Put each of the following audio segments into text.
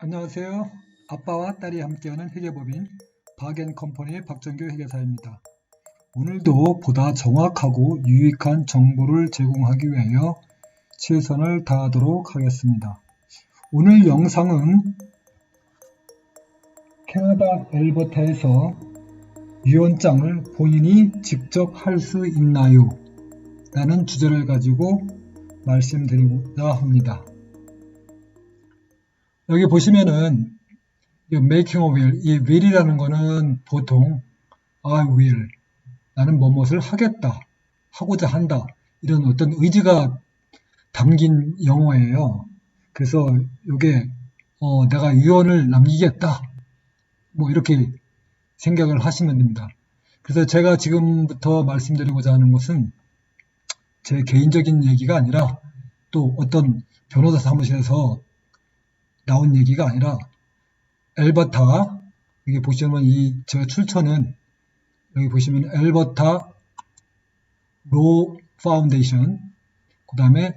안녕하세요. 아빠와 딸이 함께하는 회계법인 박앤컴퍼니의 박정규 회계사입니다. 오늘도 보다 정확하고 유익한 정보를 제공하기 위하여 최선을 다하도록 하겠습니다. 오늘 영상은 캐나다 엘버타에서 유언장을 본인이 직접 할 수 있나요? 라는 주제를 가지고 말씀드리고자 합니다. 여기 보시면은 making a will, 이 will이라는 거는 보통 I will, 나는 뭐뭇을 하겠다, 하고자 한다, 이런 어떤 의지가 담긴 영어예요. 그래서 이게 내가 유언을 남기겠다, 뭐 이렇게 생각을 하시면 됩니다. 그래서 제가 지금부터 말씀드리고자 하는 것은 제 개인적인 얘기가 아니라 또 어떤 변호사 사무실에서 나온 얘기가 아니라 엘버타, 여기 보시면 저 출처는 여기 보시면 엘버타 로 파운데이션, 그 다음에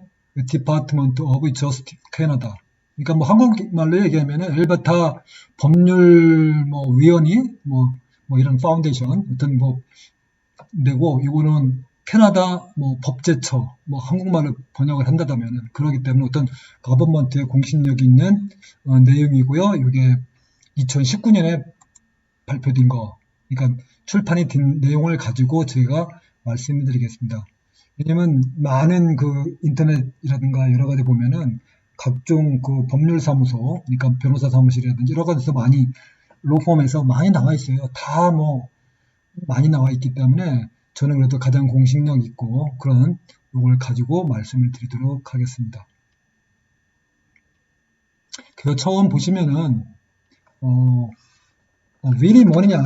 디파트먼트 오브 저스티스 캐나다. 그러니까 뭐 한국말로 얘기하면 엘버타 법률 위원회 뭐 이런 파운데이션 어떤 되고, 이거는 캐나다 법제처, 한국말로 번역을 한다면 그러기 때문에 어떤 거버먼트의 공신력이 있는 내용이고요. 이게 2019년에 발표된 거, 그러니까 출판이 된 내용을 가지고 저희가 말씀을 드리겠습니다. 왜냐면 많은 그 인터넷이라든가 여러 가지 보면은 각종 그 법률사무소, 그러니까 변호사 사무실이라든지 여러 가지서 많이 로펌에서 많이 나와 있어요. 다 많이 나와 있기 때문에 저는 그래도 가장 공신력 있고 그런 요걸 가지고 말씀을 드리도록 하겠습니다. 그래서 처음 보시면은 will이 뭐냐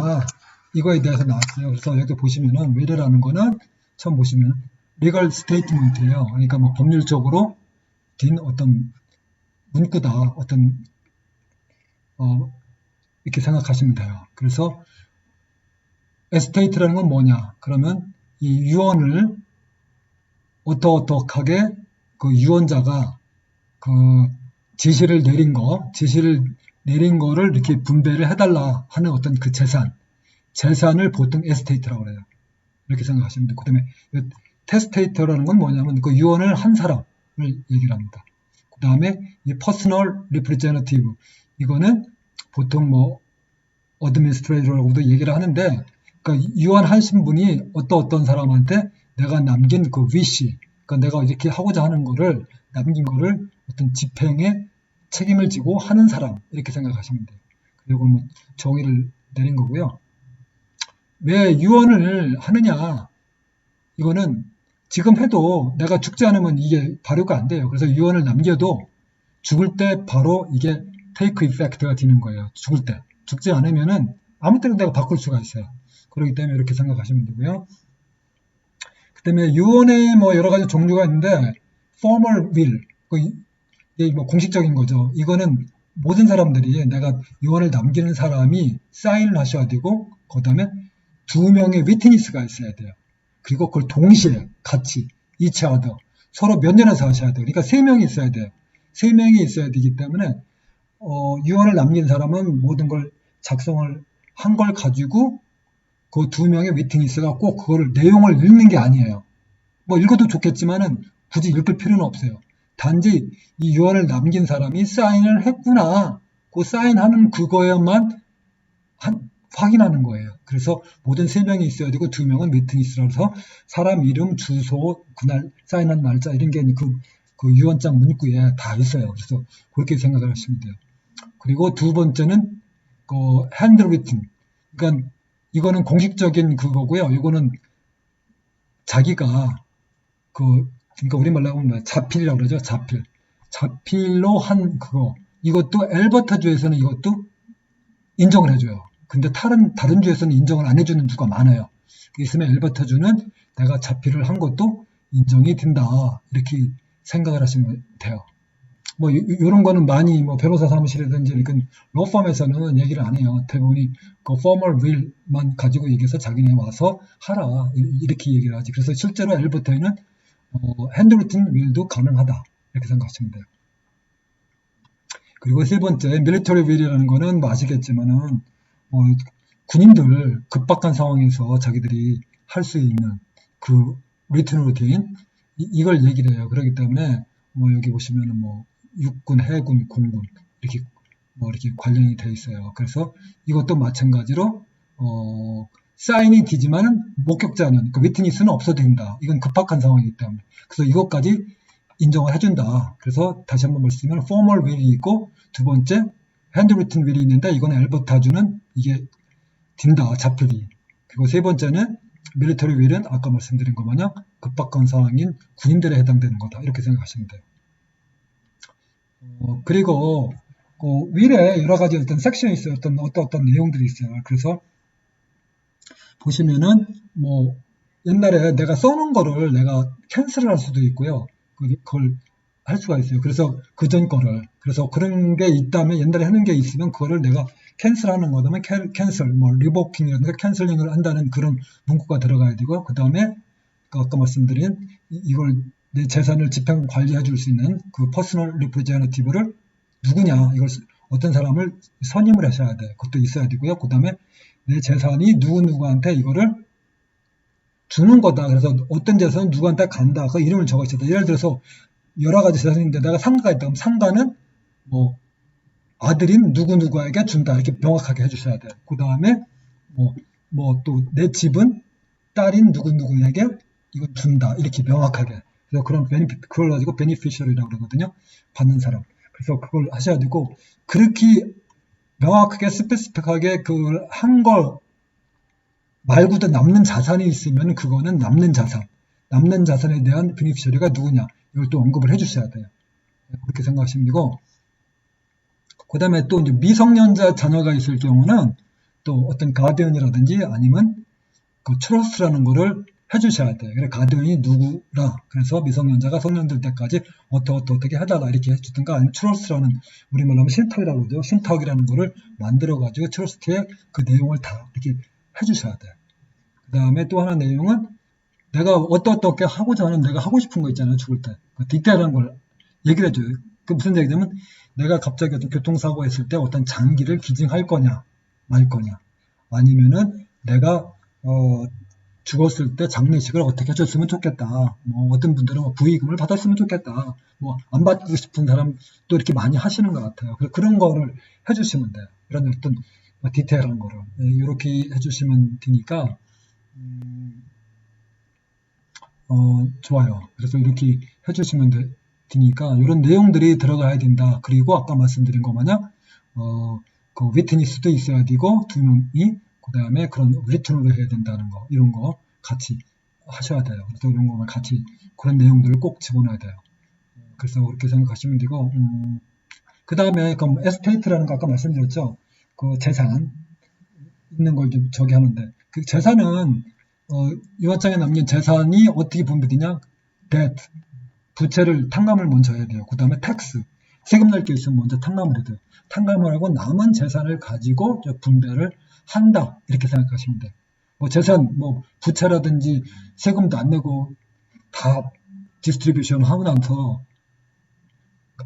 이거에 대해서 나왔어요. 그래서 여기 보시면은 will이라는 거는 처음 보시면 legal statement예요. 그러니까 법률적으로 된 어떤 문구다, 어떤 이렇게 생각하시면 돼요. 그래서 에스테이트라는 건 뭐냐? 그러면 이 유언을 어떡하게 그 유언자가 그 지시를 내린 거를 이렇게 분배를 해달라 하는 어떤 그 재산을 보통 에스테이트라고 그래요. 이렇게 생각하시면 돼요. 그 다음에 테스테이터라는 건 뭐냐면 그 유언을 한 사람을 얘기를 합니다. 그 다음에 이 퍼스널 리프레젠티브, 이거는 보통 어드미니스트레이터라고도 얘기를 하는데, 그러니까 유언하신 분이 어떤 사람한테 내가 남긴 그 위시, 그러니까 내가 이렇게 하고자 하는 거를 남긴 거를 어떤 집행에 책임을 지고 하는 사람, 이렇게 생각하시면 돼요. 그리고 정의를 내린 거고요. 왜 유언을 하느냐? 이거는 지금 해도 내가 죽지 않으면 이게 발효가 안 돼요. 그래서 유언을 남겨도 죽을 때 바로 이게 테이크 이펙트가 되는 거예요. 죽을 때. 죽지 않으면은 아무 때나 내가 바꿀 수가 있어요. 그렇기 때문에 이렇게 생각하시면 되고요. 그 다음에 유언에 여러 가지 종류가 있는데, formal will, 이게 공식적인 거죠. 이거는 모든 사람들이, 내가 유언을 남기는 사람이 사인을 하셔야 되고, 그 다음에 2명의 위트니스가 있어야 돼요. 그리고 그걸 동시에 같이 each other, 서로 면전에서 하셔야 돼요. 그러니까 3명이 있어야 돼요. 3명이 있어야 되기 때문에 유언을 남긴 사람은 모든 걸 작성을 한 걸 가지고 그 2명의 위트니스가 꼭 그거를 내용을 읽는 게 아니에요. 읽어도 좋겠지만은 굳이 읽을 필요는 없어요. 단지 이 유언을 남긴 사람이 사인을 했구나, 그 사인하는 그거에만 확인하는 거예요. 그래서 모든 3명이 있어야 되고 2명은 위트니스라서 사람 이름, 주소, 그날 사인한 날짜 이런 게 그 유언장 문구에 다 있어요. 그래서 그렇게 생각을 하시면 돼요. 그리고 두 번째는 그 핸드리튼, 그러니까 이거는 공식적인 그거고요. 이거는 자기가 그러니까 우리말로 하면 자필이라고 그러죠. 자필로 한 그거. 이것도 엘버타주에서는 이것도 인정을 해줘요. 근데 다른 주에서는 인정을 안 해주는 주가 많아요. 있으면 엘버타주는 내가 자필을 한 것도 인정이 된다, 이렇게 생각을 하시면 돼요. 이런 거는 많이 변호사 사무실이든지 로펌에서는 얘기를 안 해요. 대부분이 그 formal will만 가지고 얘기해서 자기네 와서 하라, 이렇게 얘기를 하지. 그래서 실제로 엘버타에는 핸드리튼 will도 가능하다, 이렇게 생각하시면 돼요. 그리고 세 번째, 밀리터리 윌이라는 거는 뭐 아시겠지만은, 군인들 급박한 상황에서 자기들이 할 수 있는 그 리튼 루틴, 이걸 얘기를 해요. 그렇기 때문에, 여기 보시면은 육군, 해군, 공군, 이렇게, 이렇게 관련이 돼 있어요. 그래서 이것도 마찬가지로, 사인이 되지만은 목격자는, 그 위트니스는 없어도 된다. 이건 급박한 상황이기 때문에. 그래서 이것까지 인정을 해준다. 그래서 다시 한번 말씀드리면 formal will이 있고 두 번째 handwritten will이 있는데 이건 엘버타주는 이게 된다. 잡힐이. 그리고 세 번째는 military will은 아까 말씀드린 것 마냥 급박한 상황인 군인들에 해당되는 거다. 이렇게 생각하시면 돼요. 그리고 그 will에 여러 가지 어떤 섹션이 있어요. 어떤 내용들이 있어요. 그래서 보시면은 옛날에 내가 써놓은 거를 내가 캔슬을 할 수도 있고요. 그걸 할 수가 있어요. 그래서 그전 거를. 그래서 그런 게 있다면 옛날에 하는 게 있으면 그거를 내가 캔슬하는 거다면 캔슬, 리보킹이라든가 캔슬링을 한다는 그런 문구가 들어가야 되고 그 다음에 아까 말씀드린 이걸 내 재산을 집행 관리해 줄 수 있는 그 퍼스널 리프레젠티브를 누구냐 이걸 어떤 사람을 선임을 하셔야 돼. 그것도 있어야 되고요. 그 다음에 내 재산이 누구한테 이거를 주는 거다. 그래서 어떤 재산은 누구한테 간다. 그 이름을 적어 있어야 돼. 예를 들어서 여러 가지 재산인데 내가 상가가 있다. 그럼 상가는 아들인 누구에게 준다. 이렇게 명확하게 해주셔야 돼요. 그 다음에 또 내 집은 딸인 누구에게 이거 준다. 이렇게 명확하게. 그래서 그런 베니핏, 그걸 가지고 베니피셜이라고 그러거든요. 받는 사람. 그래서 그걸 하셔야 되고 그렇게 명확하게 스페시픽하게 그걸 한 걸 말고도 남는 자산이 있으면 그거는 남는 자산에 대한 베니피셔리가 누구냐 이걸 또 언급을 해주셔야 돼요. 그렇게 생각하시면 되고 그 다음에 또 이제 미성년자 자녀가 있을 경우는 또 어떤 가디언이라든지 아니면 그 트러스트라는 거를 해주셔야 돼요. 그래서 가디언이 누구라 그래서 미성년자가 성년될 때까지 어떻게 해달라 이렇게 해주든가 아니면 트러스트라는 우리말로 하면 신탁이라고 그러죠. 신탁이라는 거를 만들어가지고 트러스트에 그 내용을 다 이렇게 해주셔야 돼요. 그 다음에 또 하나 내용은 내가 어떻게 하고자 하는 내가 하고 싶은 거 있잖아요. 죽을 때. 그 디테일한 걸 얘기를 해줘요. 그 무슨 얘기냐면 내가 갑자기 어떤 교통사고 했을 때 어떤 장기를 기증할 거냐 말 거냐 아니면은 내가 죽었을 때 장례식을 어떻게 해줬으면 좋겠다. 어떤 분들은 부의금을 받았으면 좋겠다. 안 받고 싶은 사람 또 이렇게 많이 하시는 것 같아요. 그런 거를 해주시면 돼요. 이런 어떤 디테일한 거를 이렇게 해주시면 되니까 좋아요. 그래서 이렇게 해주시면 되니까 이런 내용들이 들어가야 된다. 그리고 아까 말씀드린 것 마냥 그 위트니스도 있어야 되고 두 명이 그 다음에 그런 리턴으로 해야 된다는 거 이런 거 같이 하셔야 돼요. 그래서 이런 거만 같이 그런 내용들을 꼭 집어넣어야 돼요. 그래서 그렇게 생각하시면 되고 그 다음에 그럼 에스테이트라는 거 아까 말씀드렸죠. 그 재산 있는 걸 좀 저기 하는데 그 재산은 유언장에 남긴 재산이 어떻게 분배되냐? debt, 부채를 탕감을 먼저 해야 돼요. 그 다음에 tax, 세금 낼 게 있으면 먼저 탕감을 해야 돼요. 탕감을 하고 남은 재산을 가지고 분배를 한다. 이렇게 생각하시면 돼요. 재산, 부채라든지 세금도 안 내고 다 디스트리뷰션 하고 나서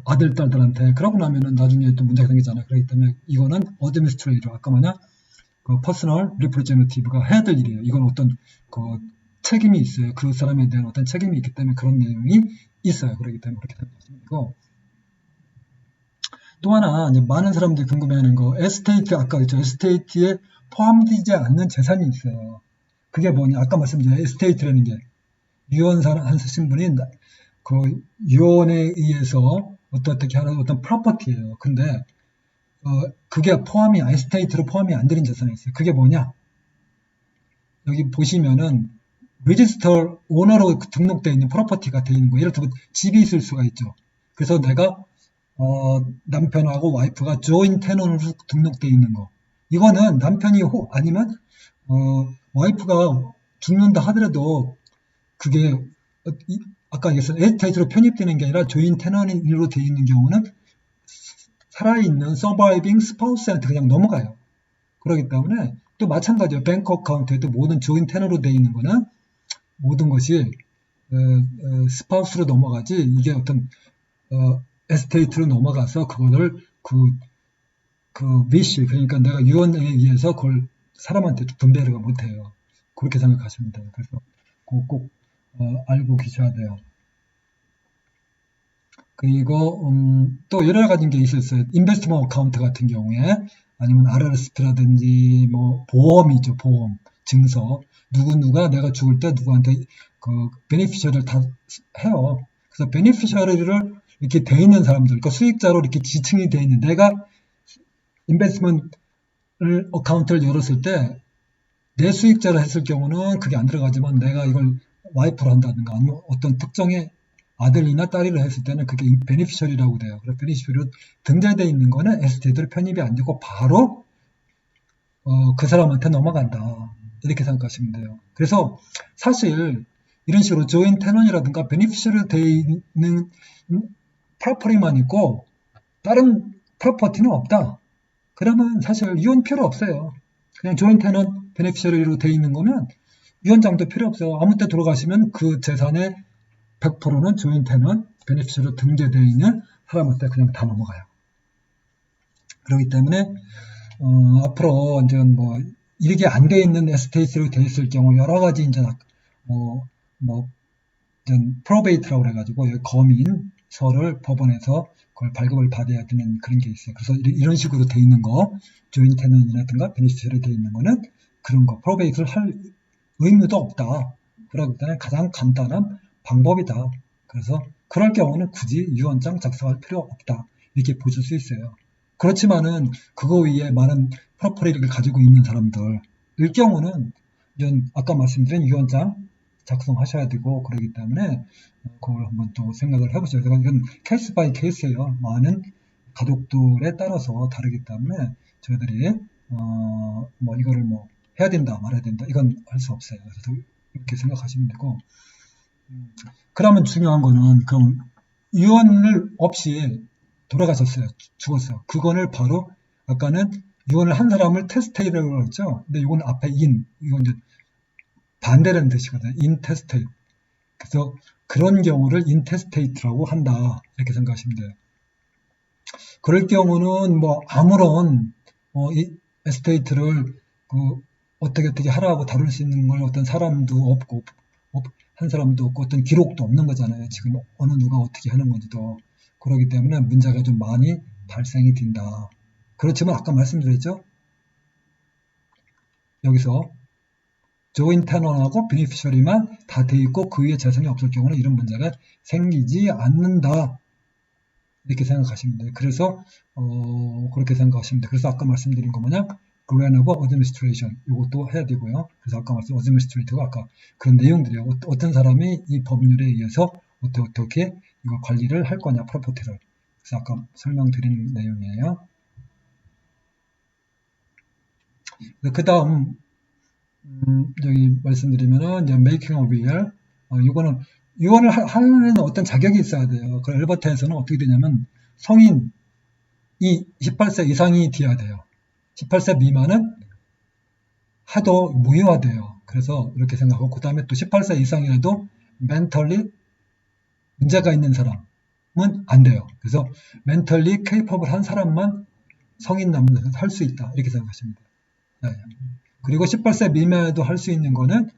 아들, 딸들한테 그러고 나면은 나중에 또 문제가 생기잖아요. 그렇기 때문에 이거는 어드미니스트레이터 아까 뭐냐? 그 퍼스널 리프레젠티브가 해야 될 일이에요. 이건 어떤 그 책임이 있어요. 그 사람에 대한 어떤 책임이 있기 때문에 그런 내용이 있어요. 그렇기 때문에 그렇게 생각하시면 되고 또 하나 이제 많은 사람들이 궁금해하는 거 에스테이트 아까 그랬죠. 에스테이트에 포함되지 않는 재산이 있어요. 그게 뭐냐? 아까 말씀드린 에스테이트라는 게 유언하신 분이 그 유언에 의해서 어떻게 하는 어떤 프로퍼티예요. 근데 그게 에스테이트로 포함이 안 되는 재산이 있어요. 그게 뭐냐? 여기 보시면은 레지스터 오너로 등록되어 있는 프로퍼티가 되어 있는 거예요. 예를 들면 집이 있을 수가 있죠. 그래서 내가 남편하고 와이프가 조인 테넌으로 등록되어 있는 거. 이거는 남편이 아니면 와이프가 죽는다 하더라도 그게 아까 얘기했던 에스테이트로 편입되는 게 아니라 조인 테넌으로 되어 있는 경우는 살아있는 서바이빙 스파우스한테 그냥 넘어가요. 그렇기 때문에 또 마찬가지로 뱅크 어카운트에도 모든 조인 테너로 되어 있는 거는 모든 것이 스파우스로 넘어가지 이게 어떤 에스테이트로 넘어가서 그거를 위시, 그러니까 내가 유언에 의해서 그걸 사람한테 분배를 못해요. 그렇게 생각하시면 돼요. 그래서 꼭 알고 계셔야 돼요. 그리고 또 여러 가지 게 있었어요. 인베스트먼트 어카운트 같은 경우에 아니면 RRSP라든지 뭐 보험이죠. 보험 증서 누가 내가 죽을 때 누구한테 그 베네피셔를 다 해요. 그래서 베네피셔를 이렇게 돼 있는 사람들, 그러니까 수익자로 이렇게 지칭이 돼 있는 내가 인베스트먼트 어카운트를 열었을 때 내 수익자를 했을 경우는 그게 안 들어가지만 내가 이걸 와이프로 한다든가 아니면 어떤 특정의 아들이나 딸이라 했을 때는 그게 베네피셜이라고 돼요. 그래서 베네피셜로 등재되어 있는 거는 에스테이트로 편입이 안 되고 바로 그 사람한테 넘어간다. 이렇게 생각하시면 돼요. 그래서 사실 이런 식으로 조인 테넌이라든가 베네피셜로 되어 있는 프로퍼리만 있고 다른 프로퍼티는 없다. 그러면 사실 유언 필요 없어요. 그냥 조인 테넌 베네피셔리로 되어 있는 거면 유언장도 필요 없어요. 아무 때 들어가시면 그 재산의 100%는 조인 테넌 베네피셔리로 등재되어 있는 사람한테 그냥 다 넘어가요. 그렇기 때문에 앞으로 이제 뭐 이렇게 안 돼 있는 에스테이트로 되어 있을 경우 여러 가지 이제 프로베이트라고 그래가지고 거민서를 법원에서 그걸 발급을 받아야 되는 그런 게 있어요. 그래서 이런 식으로 돼 있는 거, 조인 테넌이라든가 베네피셔리 돼 있는 거는 그런 거 프로베이트를 할 의무도 없다. 그러기 때문에 가장 간단한 방법이다. 그래서 그럴 경우는 굳이 유언장 작성할 필요 없다. 이렇게 보실 수 있어요. 그렇지만은 그거 위에 많은 프로퍼리를 가지고 있는 사람들 일 경우는 이런 아까 말씀드린 유언장 작성하셔야 되고 그러기 때문에 그걸 한번 또 생각을 해보셔야 돼요. 이건 케이스 바이 케이스예요. 많은 가족들에 따라서 다르기 때문에 저희들이 뭐 이거를 뭐 해야 된다 말아야 된다 이건 할 수 없어요. 그래서 이렇게 생각하시면 되고 그러면 중요한 거는 그럼 유언을 없이 돌아가셨어요. 죽었어요. 그거를 바로 아까는 유언을 한 사람을 테스테이라고 했죠. 근데 이건 앞에 이건 이제 반대라는 뜻이거든요. 인테스테이트. 그래서 그런 경우를 인테스테이트라고 한다. 이렇게 생각하시면 돼요. 그럴 경우는 뭐 아무런 이 에스테이트를 어떻게 하라고 다룰 수 있는 걸 어떤 사람도 없고 한 사람도 없고 어떤 기록도 없는 거잖아요. 지금 어느 누가 어떻게 하는 건지도. 그렇기 때문에 문제가 좀 많이 발생이 된다. 그렇지만 아까 말씀드렸죠. 여기서 조인 테넌하고 베네피셔리만 다 돼 있고 그 위에 재산이 없을 경우는 이런 문제가 생기지 않는다. 이렇게 생각하시면 돼요. 그래서 그렇게 생각하시면 돼요. 그래서 아까 말씀드린 거 뭐냐? Grant of Administration 이것도 해야 되고요. 그래서 아까 말씀 Administrator가 아까 그런 내용들이에요. 어떤 사람이 이 법률에 의해서 어떻게 이거 관리를 할 거냐, 프로퍼티를. 그래서 아까 설명드린 내용이에요. 그 다음 여기 말씀드리면은 이제 Making a Will 이거는 유언을 하는 어떤 자격이 있어야 돼요. 그 엘버트에서는 어떻게 되냐면 성인이 18세 이상이 돼야 돼요. 18세 미만은 해도 무효화돼요. 그래서 이렇게 생각하고 그 다음에 또 18세 이상이라도 멘털리 문제가 있는 사람은 안 돼요. 그래서 멘털리 케이퍼블 한 사람만 성인 남녀에서 할 수 있다. 이렇게 생각하시면 돼요. 네. 그리고 18세 미만에도 할 수 있는 거는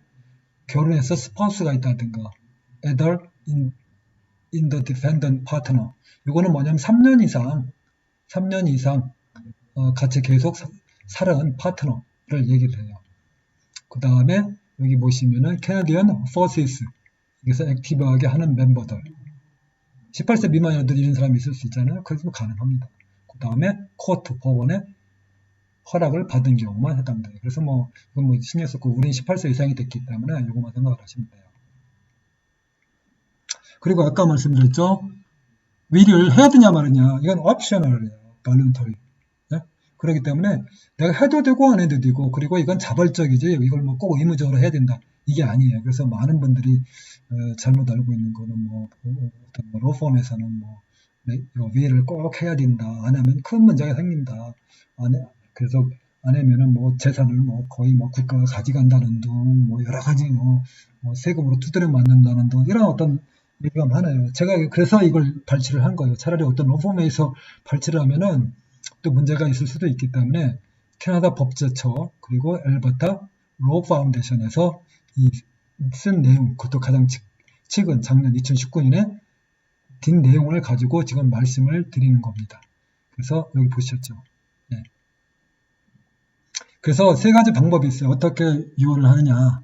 결혼해서 스파우스가 있다든가 either in the defendant partner 이거는 뭐냐면 3년 이상 같이 계속 살은 파트너를 얘기를 해요. 그 다음에 여기 보시면은 캐나디언 포시스 여기서 액티브하게 하는 멤버들 18세 미만이라도 이런 사람이 있을 수 있잖아요. 그래서 가능합니다. 그 다음에 코트 법원에 허락을 받은 경우만 해당돼요. 그래서 뭐 이건 뭐 신경 쓰고 우리는 18세 이상이 됐기 때문에 이것만 생각을 하시면 돼요. 그리고 아까 말씀드렸죠. 위를 해야 되냐 말이냐 이건 옵셔널이에요. 발런터리. 네? 그렇기 때문에 내가 해도 되고 안 해도 되고 그리고 이건 자발적이지 이걸 뭐 꼭 의무적으로 해야 된다. 이게 아니에요. 그래서 많은 분들이 잘못 알고 있는 거는 뭐 어떤 뭐 로펌에서는 뭐 이거 위를 꼭 해야 된다. 안 하면 큰 문제가 생긴다. 그래서 안 하면은 뭐 재산을 뭐 거의 뭐 국가가 가져간다는 둥, 뭐 여러 가지 뭐 세금으로 두드려 맞는다는 둥 이런 어떤 얘기가 많아요. 제가 그래서 이걸 발췌를 한 거예요. 차라리 어떤 로펌에서 발췌를 하면은 또 문제가 있을 수도 있기 때문에 캐나다 법제처 그리고 엘버타 로 파운데이션에서 이 쓴 내용, 그것도 가장 최근 작년 2019년에 din 내용을 가지고 지금 말씀을 드리는 겁니다. 그래서 여기 보셨죠. 네. 그래서 세 가지 방법이 있어요. 어떻게 유언을 하느냐.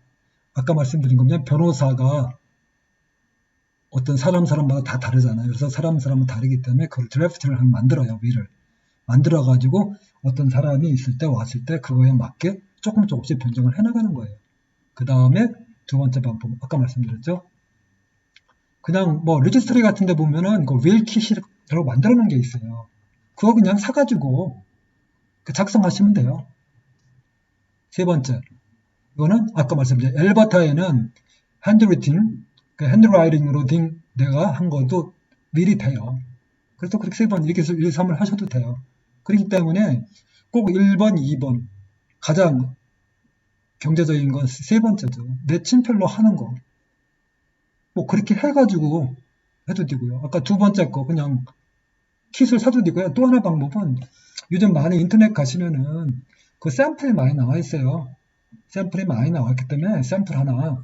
아까 말씀드린 겁니다. 변호사가 어떤 사람마다 다 다르잖아요. 그래서 사람은 다르기 때문에 그걸 드래프트를 만들어요. 위를. 만들어가지고 어떤 사람이 있을 때 왔을 때 그거에 맞게 조금씩 변경을 해나가는 거예요. 그 다음에 두 번째 방법, 아까 말씀드렸죠. 그냥 뭐 리지스트리 같은 데 보면은 그 윌킷이라고 만들어 놓은 게 있어요. 그거 그냥 사가지고 작성하시면 돼요. 세 번째, 이거는 아까 말씀드린 엘버타에는 핸드리팅, 핸드라이팅으로 내가 한 것도 미리 돼요. 그래서 그렇게 세 번, 이렇게 1, 3을 하셔도 돼요. 그렇기 때문에 꼭 1번, 2번, 가장 경제적인 건 세 번째죠. 내 친필로 하는 거. 뭐 그렇게 해가지고 해도 되고요. 아까 두 번째 거 그냥 킷을 사도 되고요. 또 하나 방법은 요즘 많이 인터넷 가시면은 그 샘플이 많이 나와 있어요. 샘플이 많이 나왔기 때문에 샘플 하나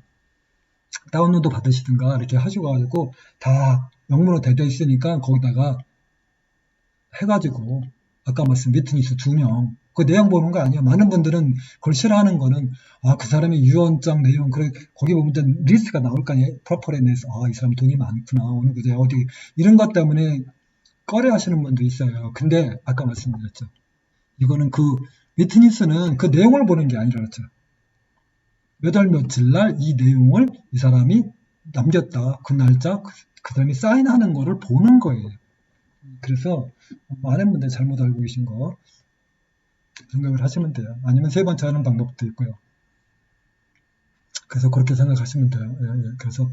다운로드 받으시든가 이렇게 하셔가지고 다 영문으로 되어 있으니까 거기다가 해가지고 아까 말씀 위트니스 2명 그 내용 보는 거 아니에요. 많은 분들은 그걸 싫어하는 거는 그 사람의 유언장 내용 그래 거기 보면 리스트가 나올 거 아니에요. 프로퍼레네서 이 사람 돈이 많구나 어느 구제 어디 이런 것 때문에 꺼려 하시는 분도 있어요. 근데 아까 말씀드렸죠. 이거는 그 위트니스는 그 내용을 보는 게 아니라 그랬죠. 몇 월 며칠 날 이 내용을 이 사람이 남겼다. 그 날짜 그 사람이 사인하는 거를 보는 거예요. 그래서 많은 분들이 잘못 알고 계신 거 생각을 하시면 돼요. 아니면 세 번째 하는 방법도 있고요. 그래서 그렇게 생각하시면 돼요. 예. 그래서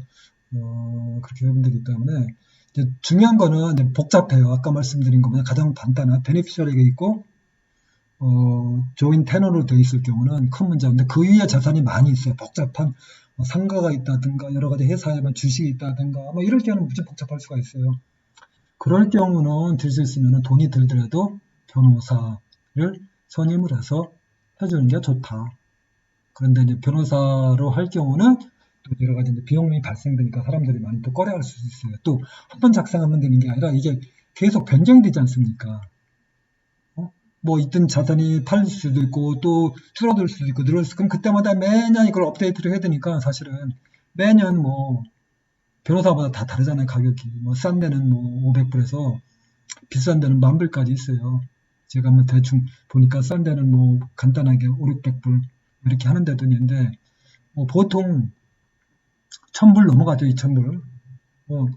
그렇게 하면 되기 때문에 이제 중요한 거는 이제 복잡해요. 아까 말씀드린 것보다 가장 간단한 베네피셜에게 있고 조인 테너로 되어 있을 경우는 큰 문제인데 그 위에 자산이 많이 있어요. 복잡한 상가가 있다든가 여러 가지 회사에만 주식이 있다든가 뭐 이럴 경우는 무지 복잡할 수가 있어요. 그럴 경우는 들 수 있으면 돈이 들더라도 변호사를 선임을 해서 해주는 게 좋다. 그런데 이제 변호사로 할 경우는 또 여러 가지 이제 비용이 발생되니까 사람들이 많이 또 꺼려할 수 있어요. 또 한 번 작성하면 되는 게 아니라 이게 계속 변경되지 않습니까? 뭐 있던 자산이 팔릴 수도 있고 또 줄어들 수도 있고 늘을 수도 있고 그럼 그때마다 매년 이걸 업데이트를 해야 되니까 사실은 매년 뭐 변호사마다 다 다르잖아요. 가격이 뭐 싼 데는 뭐 500불에서 비싼 데는 10,000불까지 있어요. 제가 뭐 대충 보니까 싼 데는 뭐 간단하게 500~600불 이렇게 하는 데도 있는데 뭐 보통 1,000불 넘어가죠. 2,000불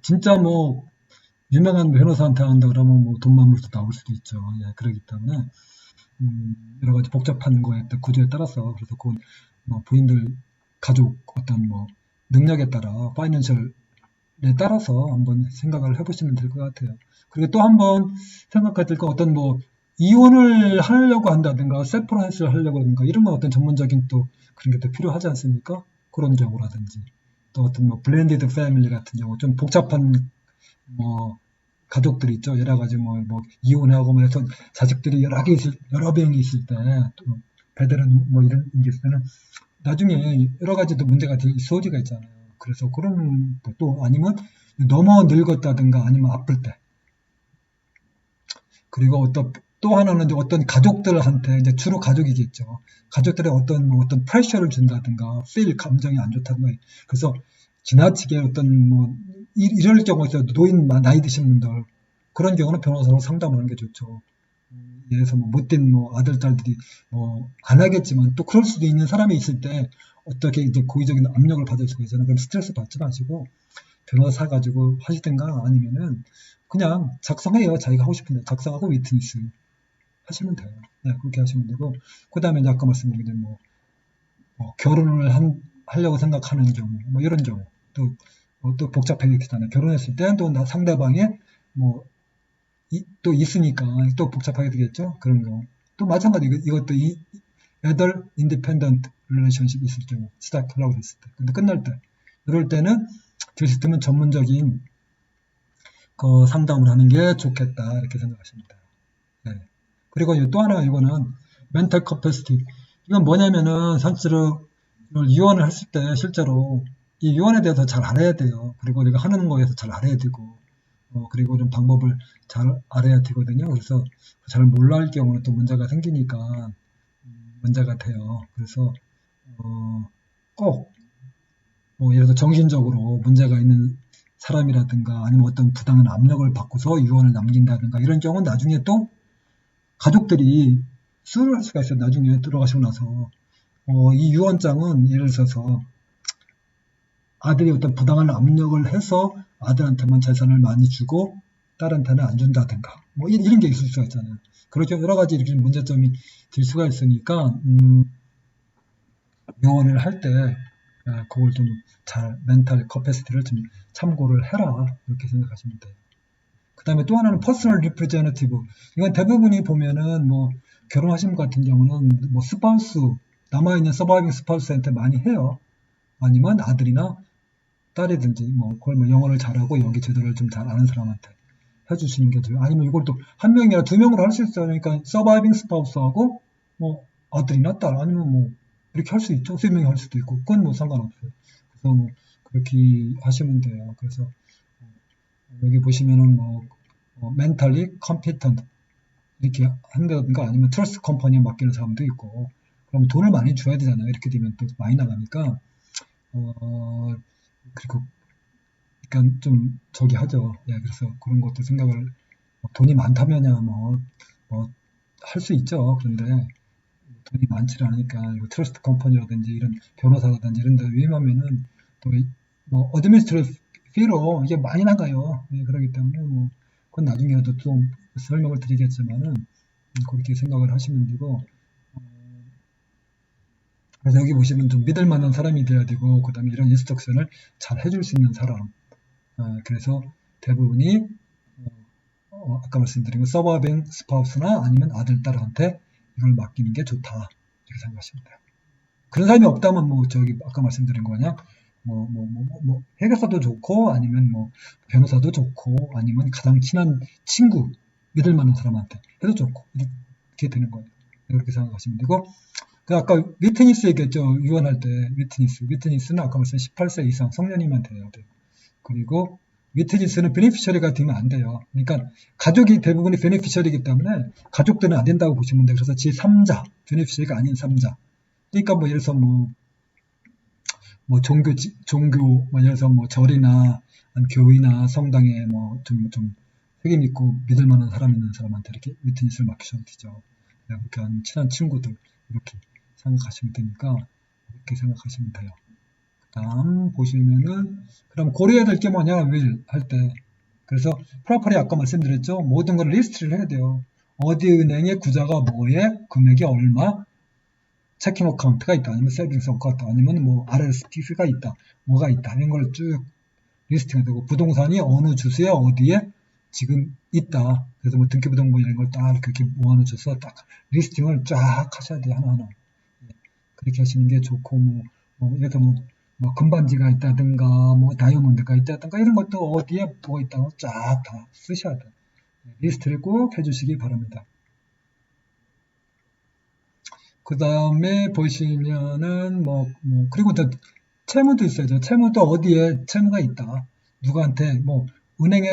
진짜 뭐 유명한 변호사한테 한다 그러면 뭐 돈만 벌도 나올 수도 있죠. 예, 그렇기 때문에 여러 가지 복잡한 거에 따라 구조에 따라서 그래서 그건 뭐 부인들 가족 어떤 뭐 능력에 따라 파이낸셜에 따라서 한번 생각을 해보시면 될 것 같아요. 그리고 또 한번 생각해야 될 건 어떤 뭐 이혼을 하려고 한다든가 세퍼레이트를 하려고 하든가 이런 건 어떤 전문적인 또 그런 게 또 필요하지 않습니까? 그런 경우라든지 또 어떤 뭐 블렌디드 패밀리 같은 경우 좀 복잡한 뭐 가족들이 있죠. 여러 가지 뭐 이혼하고 뭐 해서 자식들이 여러 명이 있을 때 또 배들은 뭐 이런 게 있을 때는 나중에 여러 가지 또 문제가 될 소지가 있잖아요. 그래서 그런 또 아니면 너무 늙었다든가 아니면 아플 때 그리고 또 하나는 이제 어떤 가족들한테 이제 주로 가족이겠죠. 가족들의 어떤 프레셔를 준다든가 feel 감정이 안 좋다든가 그래서 지나치게 어떤 뭐 이럴 경우에 노인 나이 드신 분들 그런 경우는 변호사로 상담하는 게 좋죠. 예를 들어서 뭐 못된 뭐 아들 딸들이 뭐 안 하겠지만 또 그럴 수도 있는 사람이 있을 때 어떻게 이제 고의적인 압력을 받을 수가 있잖아요. 그럼 스트레스 받지 마시고 변호사 가지고 하시든가 아니면은 그냥 작성해요. 자기가 하고 싶은데 작성하고 위트니스 하시면 돼요. 네, 그렇게 하시면 되고 그 다음에 아까 말씀드린 뭐 결혼을 하려고 생각하는 경우 뭐 이런 경우 또 복잡하겠잖아요. 결혼했을 때 또 상대방의 뭐 또 있으니까 또 복잡하게 되겠죠. 그런 경우 또 마찬가지 이것도 Other Independent Relationship 있을 경우 시작하려고 했을 때 근데 끝날 때 이럴 때는 될 수 있으면 전문적인 그 상담을 하는 게 좋겠다 이렇게 생각하십니다. 네. 그리고 또 하나 이거는 멘탈 커패시티. 이건 뭐냐면은 사실은 이걸 유언을 했을 때 실제로 이 유언에 대해서 잘 알아야 돼요. 그리고 우리가 하는 거에 대해서 잘 알아야 되고 그리고 좀 방법을 잘 알아야 되거든요. 그래서 잘 몰라 할 경우는 또 문제가 생기니까 문제가 돼요. 그래서 꼭 뭐 예를 들어 정신적으로 문제가 있는 사람이라든가 아니면 어떤 부당한 압력을 받고서 유언을 남긴다든가 이런 경우는 나중에 또 가족들이 수를 할 수가 있어요. 나중에 들어가시고 나서 이 유언장은 예를 들어서 아들이 어떤 부당한 압력을 해서 아들한테만 재산을 많이 주고 딸한테는 안 준다든가 뭐 이런 게 있을 수가 있잖아요. 그렇게 여러 가지 이렇게 문제점이 될 수가 있으니까 유언을 할 때 그걸 좀 잘 멘탈 커패시티를 좀 참고를 해라 이렇게 생각하시면 돼요. 그 다음에 또 하나는 퍼스널 리프레제너티브. 이건 대부분이 보면은 뭐 결혼하신 분 같은 경우는 뭐 스파우스 남아있는 서바이빙 스파우스한테 많이 해요. 아니면 아들이나 딸이든지 뭐 그걸 뭐 영어를 잘하고 여기 제도를 좀 잘 아는 사람한테 해주시는 게 좋아요. 아니면 이걸 또 한 명이나 두 명으로 할 수 있어요. 그러니까 서바이빙 스파우스하고 뭐 아들이나 딸 아니면 뭐 이렇게 할 수 있죠. 세 명이 할 수도 있고 그건 뭐 상관없어요. 그래서 뭐 그렇게 하시면 돼요. 그래서 여기 보시면은 뭐 멘탈리 컴피턴트 이렇게 한다든가 아니면 트러스트 컴퍼니에 맡기는 사람도 있고 그럼 돈을 많이 줘야 되잖아요. 이렇게 되면 또 많이 나가니까 그리고 그러니까 좀 저기 하죠. 예, 그래서 그런 것도 생각을 돈이 많다면야 뭐 할 수 있죠. 그런데 돈이 많지 않으니까 트러스트 컴퍼니라든지 이런 변호사라든지 이런 데 위임하면은 또 뭐 어드미니스트레이티브 피로 이게 많이 나가요. 예, 그렇기 때문에 뭐 그건 나중에도 좀 설명을 드리겠지만은 그렇게 생각을 하시면 되고 그래서 여기 보시면 좀 믿을 만한 사람이 돼야 되고 그 다음에 이런 인스트럭션을 잘 해줄 수 있는 사람 그래서 대부분이 아까 말씀드린 서버뱅 스파우스나 아니면 아들, 딸한테 이걸 맡기는 게 좋다 이렇게 생각하시면 돼요. 그런 사람이 없다면 뭐 저기 아까 말씀드린 거냐 해결사도 좋고 아니면 뭐 변호사도 좋고 아니면 가장 친한 친구 믿을 만한 사람한테 해도 좋고 이렇게 되는 거예요. 그렇게 생각하시면 되고 그 아까 위트니스 얘기했죠. 유언할 때 위트니스는 아까 말씀 18세 이상 성년이면 돼야 돼요. 그리고 위트니스는 베네피셔리가 되면 안 돼요. 그러니까 가족이 대부분이 베네피셔리이기 때문에 가족들은 안 된다고 보시면 돼요. 그래서 제3자, 베네피셔리가 아닌 3자. 그러니까 뭐 예를 들어서 뭐 종교 뭐 예를 들어서 뭐 절이나 교회나 성당에 뭐 좀 책임 있고 믿을 만한 사람 있는 사람한테 이렇게 위트니스를 맡기셔도 되죠. 그렇게 하는 친한 친구들 이렇게 생각하시면 되니까 그렇게 생각하시면 돼요. 다음 보시면은 그럼 고려해야 될 게 뭐냐 will 할 때 그래서 프로퍼리 아까 말씀드렸죠. 모든 걸 리스트를 해야 돼요. 어디 은행의 구자가 뭐에 금액이 얼마 체킹 어카운트가 있다 아니면 세빙스 어카운트 아니면 뭐 RSP가 있다 뭐가 있다 이런 걸 쭉 리스팅이 되고 부동산이 어느 주소에 어디에 지금 있다 그래서 뭐 등기부등본 이런 걸 딱 그렇게 모아놓으셔서 딱 리스팅을 쫙 하셔야 돼요 하나하나 그렇게 하시는 게 좋고 예를 들어 뭐 금반지가 있다든가 뭐 다이아몬드가 있다든가 이런 것도 어디에 뭐가 있다고 쫙 다 쓰셔야 돼요. 리스트를 꼭 해주시기 바랍니다. 그 다음에 보시면은 그리고 또 채무도 있어야죠. 채무도 어디에 채무가 있다. 누구한테 은행에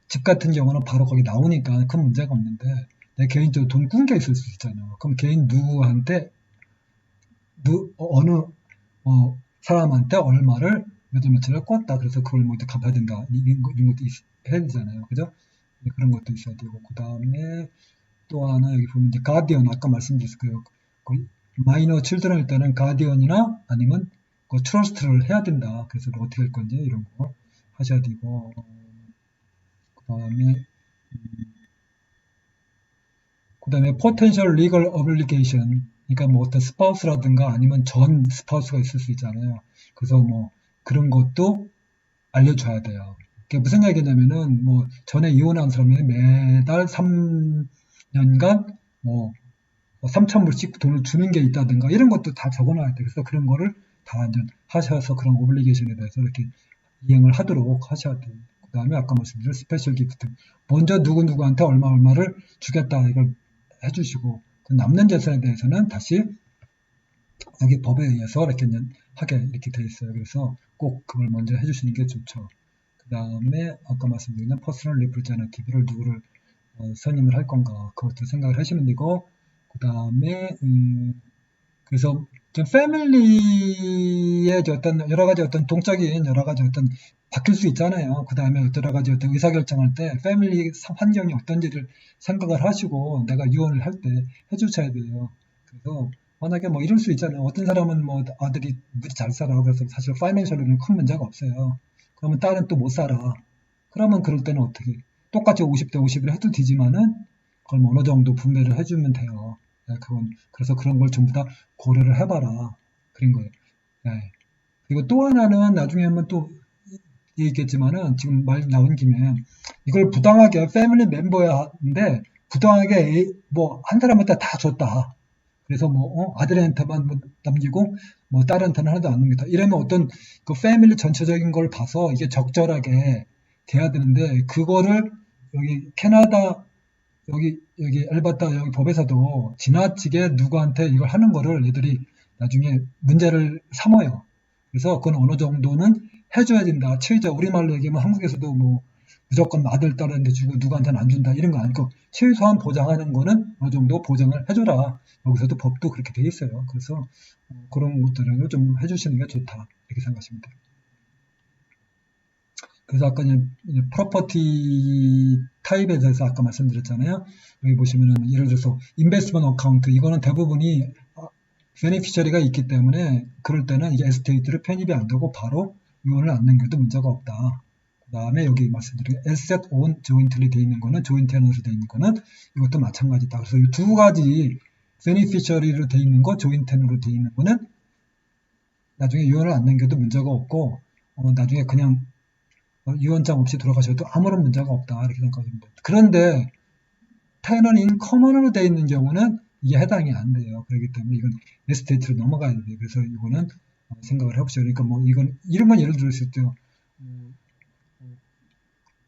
집 같은 경우는 바로 거기 나오니까 큰 문제가 없는데 내 개인적으로 돈 끊겨 있을 수 있잖아요. 그럼 개인 누구한테 어느 사람한테 얼마를 몇 월 며칠을 꿨다. 그래서 그걸 갚아야 된다. 이런 것도 해야 되잖아요. 그죠? 그런 것도 있어야 되고 그 다음에 또 하나 여기 보면 이제 가디언 아까 말씀드렸어요. 그 마이너 칠드런일 때는 가디언이나 아니면 그 트러스트를 해야 된다. 그래서 어떻게 할 건지 이런 거 하셔야 되고 그다음에 potential legal obligation 그러니까 어떤 스파우스라든가 아니면 전 스파우스가 있을 수 있잖아요. 그래서 그런 것도 알려줘야 돼요. 그게 무슨 얘기냐면은 전에 이혼한 사람이 매달 3년간 3,000불씩 돈을 주는 게 있다든가 이런 것도 다 적어놔야 돼요. 그래서 그런 거를 다 이제 하셔서 그런 오블리게이션에 대해서 이렇게 이행을 하도록 하셔야 돼요. 그 다음에 아까 말씀드린 스페셜 기프트. 먼저 누구누구한테 얼마를 주겠다 이걸 해주시고, 그 남는 재산에 대해서는 다시 여기 법에 의해서 이렇게 하게 이렇게 돼 있어요. 그래서 꼭 그걸 먼저 해주시는 게 좋죠. 그 다음에 아까 말씀드린 퍼스널 리프레젠티브를 누구를 선임을 할 건가 그것도 생각을 하시면 되고, 그 다음에 그래서 좀 패밀리의 어떤 여러 가지 어떤 동적인 여러 가지 어떤 바뀔 수 있잖아요. 그 다음에 여러 가지 어떤 의사결정할 때 패밀리 환경이 어떤지를 생각을 하시고 내가 유언을 할 때 해주셔야 돼요. 그래서 만약에 뭐 이럴 수 있잖아요. 어떤 사람은 뭐 아들이 무지 잘 살아. 그래서 사실 파이낸셜로는 큰 문제가 없어요. 그러면 딸은 또 못 살아. 그러면 그럴 때는 어떻게? 똑같이 50대 50을 해도 되지만은 그걸 뭐 어느 정도 분배를 해주면 돼요. 네, 그래서 그런 걸 전부 다 고려를 해봐라. 그런 거예요. 네. 그리고 또 하나는 나중에 한번 또 얘기했겠지만은 지금 말 나온 김에 이걸 부당하게 패밀리 멤버야인데 부당하게 뭐 한 사람한테 다 줬다. 그래서 뭐 아들한테만 뭐 남기고 뭐 딸한테는 하나도 안 남겼다. 이러면 어떤 그 패밀리 전체적인 걸 봐서 이게 적절하게 돼야 되는데 그거를 여기 캐나다 여기 엘버타 여기 법에서도 지나치게 누구한테 이걸 하는 거를 얘들이 나중에 문제를 삼아요. 그래서 그건 어느 정도는 해줘야 된다. 최저 우리말로 얘기하면 한국에서도 뭐 무조건 아들 딸한테 주고 누구한테는 안 준다 이런 거 아니고 최소한 보장하는 거는 어느 정도 보장을 해줘라. 여기서도 법도 그렇게 돼 있어요. 그래서 그런 것들을 좀 해주시는 게 좋다 이렇게 생각하시면 돼요. 그래서 아까 이제 프로퍼티 타입에 대해서 아까 말씀드렸잖아요. 여기 보시면은 예를 들어서 인베스트먼트 어카운트 이거는 대부분이 베네피셔리가 있기 때문에 그럴 때는 이게 에스테이트를 편입이 안 되고 바로 유언을 안 남겨도 문제가 없다. 그 다음에 여기 말씀드린 asset own jointly 돼 있는 거는 joint tenant로 돼 있는 거는 이것도 마찬가지다. 그래서 이 두 가지 베네피셔리로 돼 있는 거, joint tenant로 돼 있는 거는 나중에 유언을 안 남겨도 문제가 없고 나중에 그냥 유언장 없이 돌아가셔도 아무런 문제가 없다 이렇게 생각합니다. 그런데 테넌인 커먼으로 되어 있는 경우는 이게 해당이 안 돼요. 그렇기 때문에 이건 에스테이트로 넘어가야 돼요. 그래서 이거는 생각을 해보시죠. 그러니까 뭐 이건 이런 건 예를 들었을 때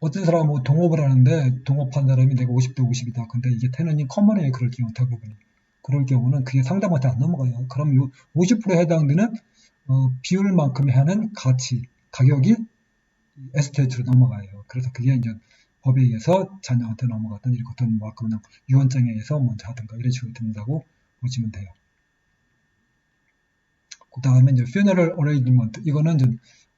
어떤 사람은 뭐 동업을 하는데 동업한 사람이 내가 50대 50이다. 근데 이게 테넌인 커먼이에요. 그럴 경우 대부분. 그럴 경우는 그게 상담한테 안 넘어가요. 그럼 요 50%에 해당되는 비율만큼의 하는 가격이 에스테이트로 넘어가요. 그래서 그게 이제 법에 의해서 자녀한테 넘어갔던 이렇게 어떤 뭐 그냥 유언장에 의해서 먼저 하든가 이런 식으로 된다고 보시면 돼요. 그 다음에 이제 funeral arrangement 이거는 이제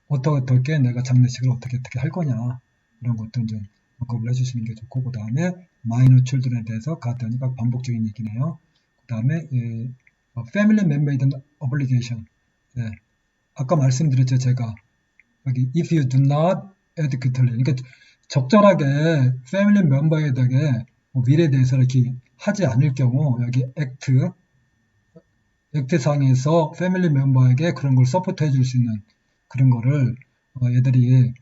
어떻게 내가 장례식을 어떻게 할 거냐 이런 것도 이제 언급을 해주시는 게 좋고 그 다음에 minor children에 대해서 가더니까 반복적인 얘기네요. 그 다음에 family man-made obligation 아까 말씀드렸죠 제가 여기 if you do not adequately 그러니까 적절하게 패밀리 멤버에게 뭐 미래에 대해서 이렇게 하지 않을 경우 여기 액트상에서 패밀리 멤버에게 그런 걸 서포트 해줄 수 있는 그런 거를 얘들이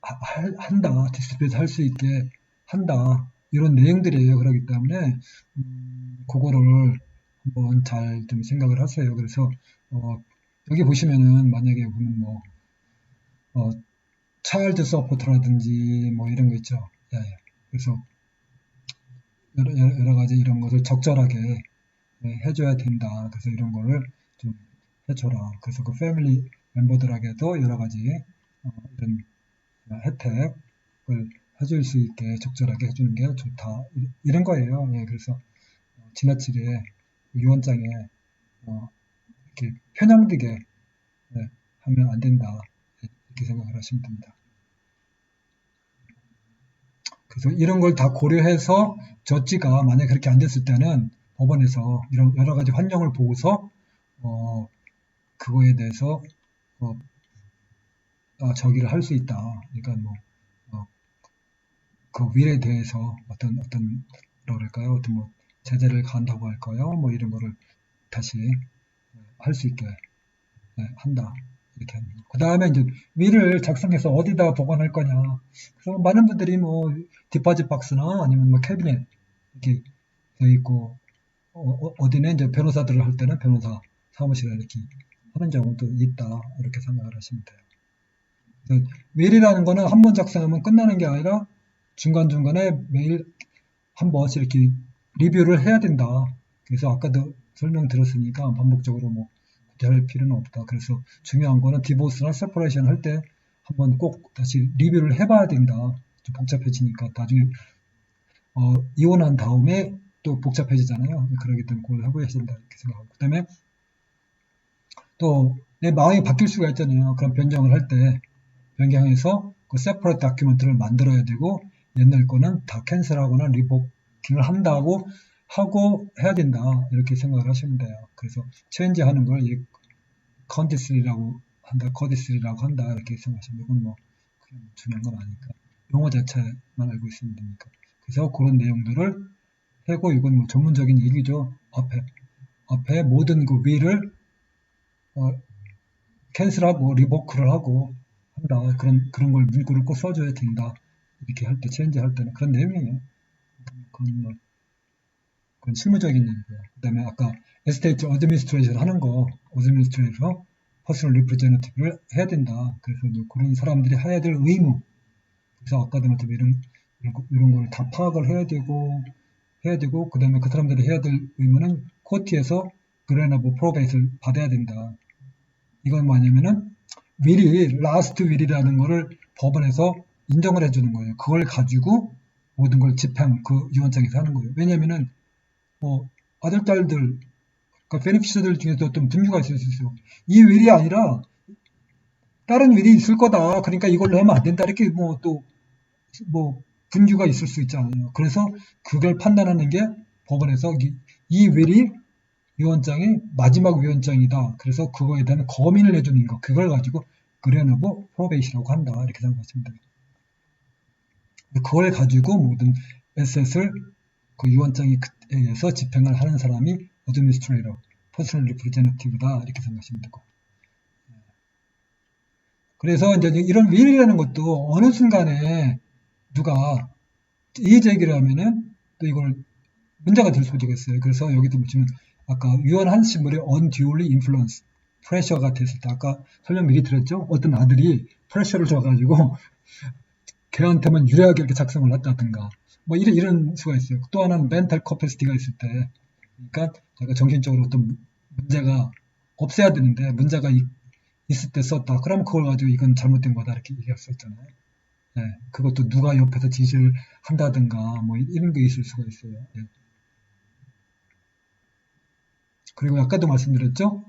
한다 디스플레이 할 수 있게 한다 이런 내용들이에요. 그렇기 때문에 그거를 한번 잘 좀 생각을 하세요. 그래서 여기 보시면은 만약에 보면 뭐 차일드 서포트라든지 뭐 이런 거 있죠. 예. 그래서 여러 가지 이런 것을 적절하게 해줘야 된다. 그래서 이런 거를 좀 해줘라. 그래서 그 패밀리 멤버들에게도 여러 가지 이런 혜택을 해줄 수 있게 적절하게 해주는 게 좋다. 이런 거예요. 예. 그래서 지나치게 유언장에 이렇게 편향되게 하면 안 된다. 이렇게 생각을 하시면 됩니다. 그래서 이런 걸 다 고려해서 저지가 만약에 그렇게 안 됐을 때는 법원에서 이런 여러 가지 환경을 보고서 그거에 대해서 저기를 할 수 있다. 그러니까 뭐 그 윌에 대해서 어떤 뭐랄까요? 어떤 뭐 제재를 가한다고 할까요? 뭐 이런 거를 다시 할 수 있게 한다. 이렇게 합니다. 그 다음에 이제 윌을 작성해서 어디다 보관할 거냐. 그래서 많은 분들이 뭐 디파짓 박스나 아니면 뭐 캐비넷 이렇게 되어 있고 어디는 이제 변호사들을 할 때는 변호사 사무실에 이렇게 하는 경우도 있다. 이렇게 생각을 하시면 돼요. 메일이라는 거는 한 번 작성하면 끝나는 게 아니라 중간중간에 매일 한 번씩 이렇게 리뷰를 해야 된다. 그래서 아까도 설명드렸으니까 반복적으로 뭐 할 필요는 없다. 그래서 중요한 거는 디보스나 세퍼레이션 할 때 한번 꼭 다시 리뷰를 해봐야 된다. 좀 복잡해지니까 나중에 이혼한 다음에 또 복잡해지잖아요. 그러기 때문에 그걸 해보셔야 된다 이렇게 생각하고, 그 다음에 또 내 마음이 바뀔 수가 있잖아요. 그런 변경을 할 때 변경해서 그 세퍼레이트 다큐멘트를 만들어야 되고, 옛날 거는 다 캔슬하거나 리버킹을 한다고 하고 해야 된다 이렇게 생각을 하시면 돼요. 그래서 체인지 하는 걸 컨디스리라고 한다, 코디스리라고 한다 이렇게 생각하시면, 이건 뭐 그냥 중요한 건 아니까 용어 자체만 알고 있으면 되니까. 그래서 그런 내용들을 하고, 이건 뭐 전문적인 얘기죠. 앞에 모든 그 위를 캔슬하고 리버크를 하고 한다. 그런 걸 문구를 꼭 써줘야 된다. 이렇게 할 때, 체인지 할 때는 그런 내용이에요. 그건 실무적인 얘기고요. 그 다음에 아까 에스테이트 어드미니스트레이션 하는 거, 어드미니스트레이터 퍼스널 리프레젠티브를 해야 된다. 그래서 그런 사람들이 해야 될 의무. 그래서 아까도 말했지만 이런 거를 다 파악을 해야 되고, 그 다음에 그 사람들이 해야 될 의무는 코트에서 그레너브 프로베이스를 받아야 된다. 이건 뭐냐면은 라스트 윌이라는 거를 법원에서 인정을 해주는 거예요. 그걸 가지고 모든 걸 집행, 그 유언장에서 하는 거예요. 왜냐면은 아들, 딸들, 그러니까 베네피셔들 중에서 어떤 분류가 있을 수 있어요. 이 윌이 아니라 다른 윌이 있을 거다. 그러니까 이걸로 하면 안 된다. 이렇게 분류가 있을 수 있잖아요. 그래서 그걸 판단하는 게 법원에서 이 윌이 위원장이 마지막 위원장이다. 그래서 그거에 대한 거민을 해주는 거. 그걸 가지고 그레너브 프로베이시라고 한다. 이렇게 생각하시면 돼요. 그걸 가지고 모든 에셋을 그 위원장에 의해서 집행을 하는 사람이 어드미니스트레이터, 퍼스널 리프레젠티브다. 이렇게 생각하시면 되고. 그래서 이제 이런 윌이라는 것도 어느 순간에 누가 이의 제기를 하면은 또 이걸 문제가 될 수도 있겠어요. 그래서 여기도 보시면 아까 유언한 식물의 unduly influence, 프레셔가 됐을 때, 아까 설명 미리 드렸죠? 어떤 아들이 프레셔를 줘가지고 걔한테만 유리하게 이렇게 작성을 했다든가, 뭐 이런 수가 있어요. 또 하나는 mental capacity가 있을 때, 그러니까 제가 정신적으로 어떤 문제가 없애야 되는데 문제가 있을 때 썼다. 그럼 그걸 가지고 이건 잘못된 거다 이렇게 얘기할 수 있잖아요. 네, 그것도 누가 옆에서 지시를 한다든가 뭐 이런 게 있을 수가 있어요. 네. 그리고 아까도 말씀드렸죠?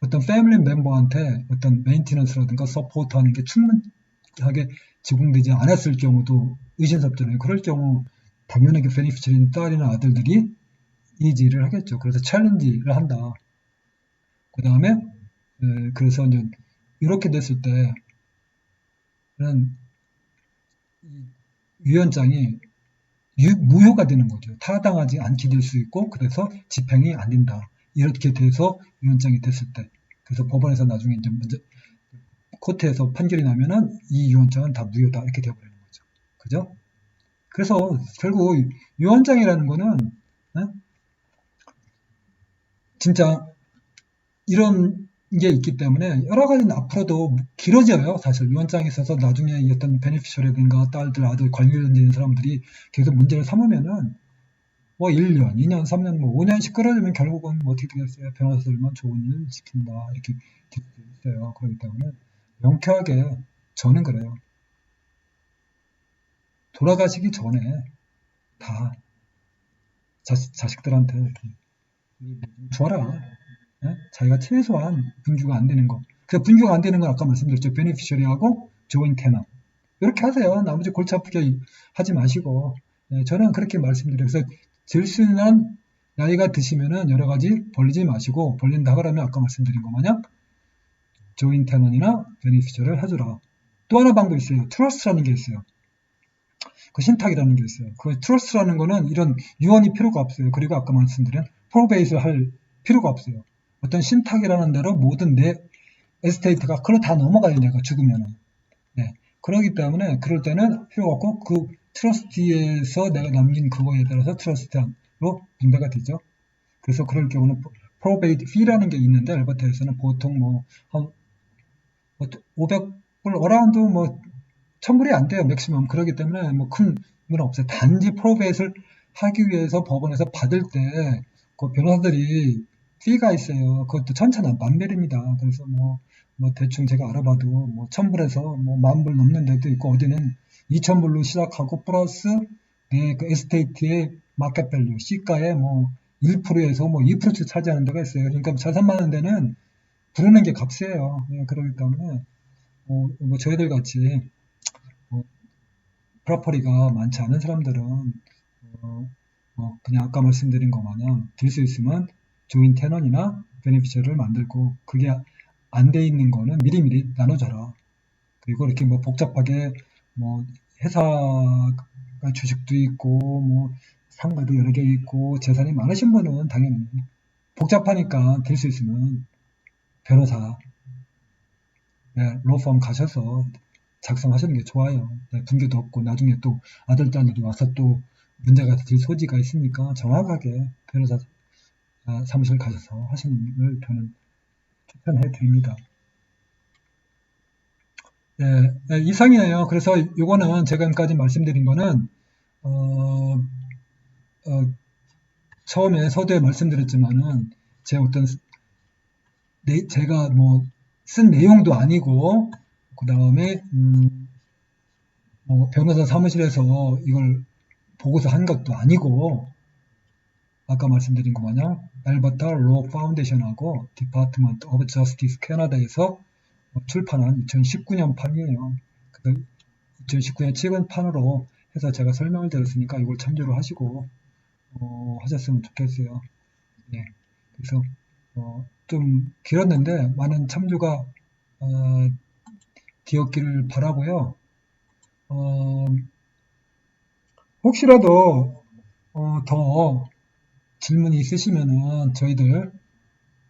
어떤 패밀리 멤버한테 어떤 메인티넌스라든가 서포트 하는 게 충분하게 제공되지 않았을 경우도 의심스럽잖아요. 그럴 경우 당연하게 베니피처리인 딸이나 아들들이 이지를 하겠죠. 그래서 챌린지를 한다. 그 다음에 그래서 이제 이렇게 됐을 때는 위원장이 무효가 되는 거죠. 타당하지 않게 될 수 있고, 그래서 집행이 안 된다. 이렇게 돼서 위원장이 됐을 때, 그래서 법원에서 나중에 이제 코트에서 판결이 나면은 이 위원장은 다 무효다 이렇게 되어버리는 거죠. 그죠? 그래서 결국 위원장이라는 거는 진짜 이런 게 있기 때문에 여러 가지는 앞으로도 길어져요. 사실 위원장에 있어서 나중에 어떤 베네피셔라든가 딸들, 아들 관련된 사람들이 계속 문제를 삼으면은 뭐 1년, 2년, 3년, 뭐 5년씩 끌어들면 결국은 뭐 어떻게 되겠어요? 변호사들만 좋은 일 시킨다 이렇게 될 수 있어요. 그렇기 때문에 명쾌하게 저는 그래요. 돌아가시기 전에 다 자식들한테 이렇게 줘라. 예? 자기가 최소한 분주가 안 되는 거. 그 분주가 안 되는 건 아까 말씀드렸죠. 베네피셔리하고 조인 테너. 이렇게 하세요. 나머지 골치 아프게 하지 마시고. 예, 저는 그렇게 말씀드려요. 그래서 질순한 나이가 드시면은 여러 가지 벌리지 마시고, 벌린다 그러면 아까 말씀드린 거 마냥 조인 테너이나 베네피셔를 해주라. 또 하나 방법이 있어요. 트러스트라는 게 있어요. 그 신탁이라는 게 있어요. 그 트러스트라는 거는 이런 유언이 필요가 없어요. 그리고 아까 말씀드린 프로베이스를 할 필요가 없어요. 어떤 신탁이라는 대로 모든 내 에스테이트가 그걸 다 넘어가요. 내가 죽으면은. 네. 그러기 때문에 그럴 때는 필요가 없고, 그 트러스티에서 내가 남긴 그거에 따라서 트러스트로 분배가 되죠. 그래서 그럴 경우는 probate fee라는 게 있는데 알버타에서는 보통 한 500불 어라운드 1000불이 안 돼요. 맥시멈. 그렇기 때문에 큰 건 없어요. 단지 probate을 하기 위해서 법원에서 받을 때 그 변호사들이 fee가 있어요. 그것도 천차만별입니다. 그래서 대충 제가 알아봐도 1000불에서 10,000불 넘는 데도 있고 어디는 2000불로 시작하고 플러스 그 에스테이트의 마켓 밸류 시가의 1%에서 2% 차지하는 데가 있어요. 그러니까 자산 많은 데는 부르는 게 값이에요. 그렇기 때문에 저희들 같이 프로퍼리가 많지 않은 사람들은 그냥 아까 말씀드린 것 마냥 들 수 있으면 조인 테넌이나 베네피셜을 만들고 그게 안 돼 있는 거는 미리미리 나눠줘라. 그리고 이렇게 복잡하게 회사가 주식도 있고 상가도 여러 개 있고 재산이 많으신 분은 당연히 복잡하니까 될 수 있으면 변호사 로펌 가셔서 작성하시는 게 좋아요. 분규도 없고 나중에 또 아들 딸들이 와서 또 문제가 될 소지가 있으니까 정확하게 변호사 사무실 가셔서 하시는 걸 저는 추천해 드립니다. 이상이에요. 그래서 이거는 제가 지금까지 말씀드린 거는 처음에 서두에 말씀드렸지만은 제 어떤 제가 쓴 내용도 아니고 그 다음에 변호사 사무실에서 이걸 보고서 한 것도 아니고 아까 말씀드린 것 마냥 알버타 로 파운데이션하고 디파트먼트 오브 저스티스 캐나다에서 출판한 2019년 판이에요. 2019년 최근 판으로 해서 제가 설명을 드렸으니까 이걸 참조를 하시고 하셨으면 좋겠어요. 그래서 좀 길었는데 많은 참조가 되었기를 바라고요. 혹시라도 더 질문이 있으시면은 저희들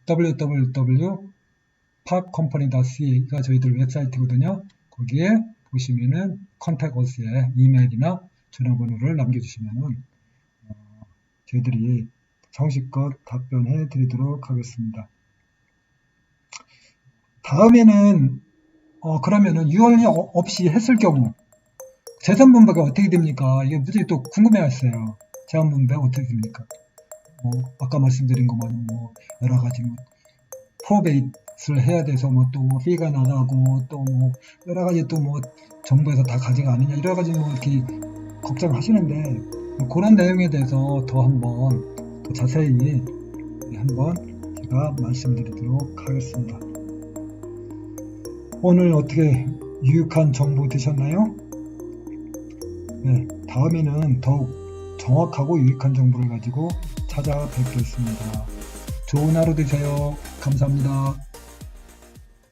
www.parkcompany.ca가 저희들 웹사이트거든요. 거기에 보시면은 컨택 어스에 이메일이나 전화번호를 남겨주시면은 저희들이 정식껏 답변해 드리도록 하겠습니다. 다음에는 그러면은 유언이 없이 했을 경우 재산분배가 어떻게 됩니까? 이게 무지 또 궁금해하셨어요. 재산분배 어떻게 됩니까? 아까 말씀드린 것만 여러 가지 프로베이트를 해야 돼서 또 피가 나가고 또 여러 가지 또 정부에서 다 가져가느냐 여러 가지 이렇게 걱정하시는데 그런 내용에 대해서 더 한번 더 자세히 한번 제가 말씀드리도록 하겠습니다. 오늘 어떻게 유익한 정보 되셨나요? 다음에는 더욱 정확하고 유익한 정보를 가지고 찾아뵙겠습니다. 좋은 하루 되세요. 감사합니다.